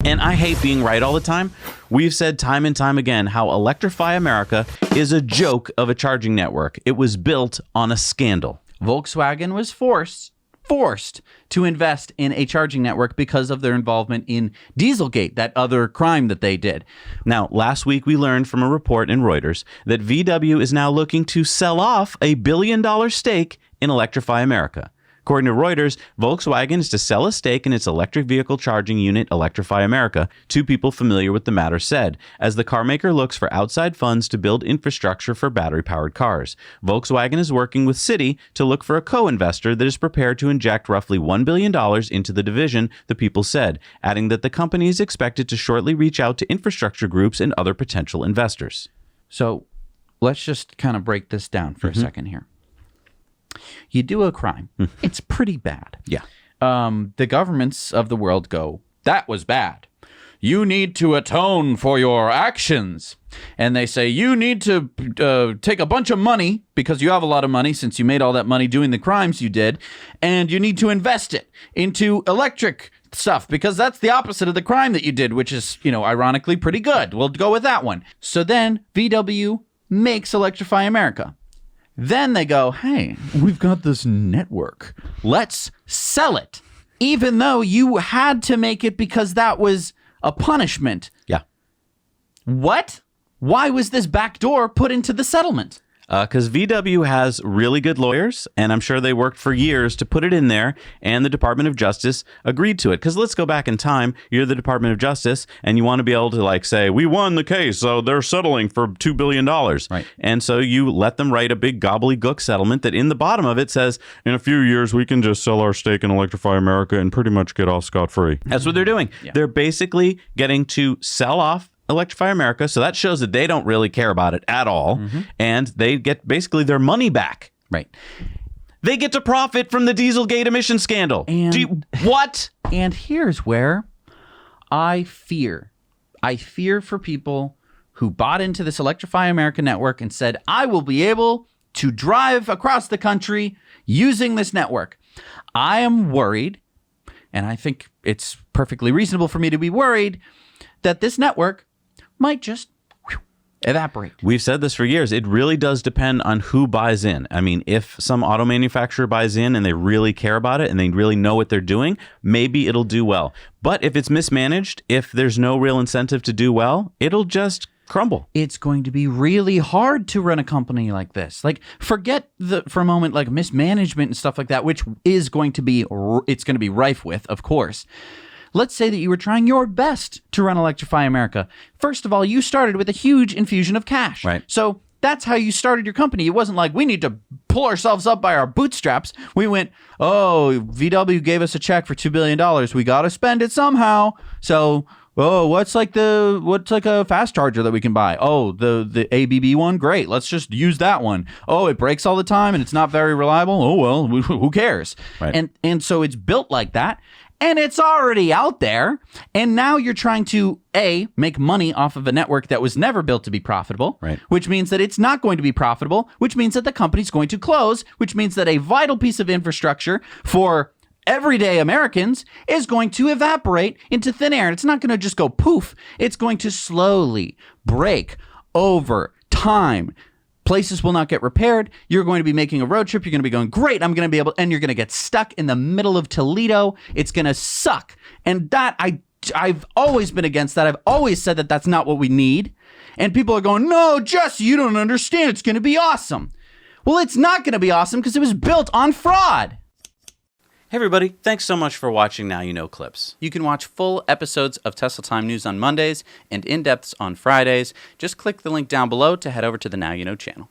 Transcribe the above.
And I hate being right all the time. We've said time and time again how Electrify America is a joke of a charging network. It was built on a scandal. Volkswagen was forced to invest in a charging network because of their involvement in Dieselgate, that other crime that they did. Now, last week we learned from a report in Reuters that VW is now looking to sell off a $1 billion stake in Electrify America. According to Reuters, Volkswagen is to sell a stake in its electric vehicle charging unit, Electrify America, two people familiar with the matter said, as the carmaker looks for outside funds to build infrastructure for battery-powered cars. Volkswagen is working with Citi to look for a co-investor that is prepared to inject roughly $1 billion into the division, the people said, adding that the company is expected to shortly reach out to infrastructure groups and other potential investors. So let's just kind of break this down for a second here. You do a crime. It's pretty bad. Yeah. The governments of the world go, that was bad. You need to atone for your actions. And they say, you need to take a bunch of money, because you have a lot of money since you made all that money doing the crimes you did, and you need to invest it into electric stuff, because that's the opposite of the crime that you did, which is, ironically pretty good. We'll go with that one. So then VW makes Electrify America. Then they go, hey, we've got this network. Let's sell it. Even though you had to make it because that was a punishment. Yeah. What? Why was this backdoor put into the settlement? Because VW has really good lawyers, and I'm sure they worked for years to put it in there, and the Department of Justice agreed to it. Because let's go back in time. You're the Department of Justice, and you want to be able to say, we won the case, so they're settling for $2 billion. Right. And so you let them write a big gobbledygook settlement that in the bottom of it says, in a few years, we can just sell our stake in Electrify America and pretty much get off scot-free. That's what they're doing. Yeah. They're basically getting to sell off Electrify America, so that shows that they don't really care about it at all, and they get basically their money back. Right. They get to profit from the Dieselgate emission scandal. And what? And here's where I fear for people who bought into this Electrify America network and said, I will be able to drive across the country using this network. I am worried, and I think it's perfectly reasonable for me to be worried, that this network might just evaporate. We've said this for years. It really does depend on who buys in. I mean, if some auto manufacturer buys in and they really care about it and they really know what they're doing, maybe it'll do well. But if it's mismanaged, if there's no real incentive to do well, it'll just crumble. It's going to be really hard to run a company like this. Forget for a moment, mismanagement and stuff like that, which is going to be, it's going to be rife with, of course. Let's say that you were trying your best to run Electrify America. First of all, you started with a huge infusion of cash. Right. So that's how you started your company. It wasn't like we need to pull ourselves up by our bootstraps. We went, VW gave us a check for $2 billion. We got to spend it somehow. So, what's like a fast charger that we can buy? Oh, the ABB one? Great. Let's just use that one. Oh, it breaks all the time and it's not very reliable. Oh, well, who cares? Right. And so it's built like that. And it's already out there. And now you're trying to, make money off of a network that was never built to be profitable, right, which means that it's not going to be profitable, which means that the company's going to close, which means that a vital piece of infrastructure for everyday Americans is going to evaporate into thin air. And it's not going to just go poof. It's going to slowly break over time. Places will not get repaired. You're going to be making a road trip. You're going to be going, great, I'm going to be able, and you're going to get stuck in the middle of Toledo. It's going to suck. And that, I've always been against that. I've always said that that's not what we need. And people are going, no, Jesse, you don't understand. It's going to be awesome. Well, it's not going to be awesome because it was built on fraud. Hey everybody, thanks so much for watching Now You Know Clips. You can watch full episodes of Tesla Time News on Mondays and in-depths on Fridays. Just click the link down below to head over to the Now You Know channel.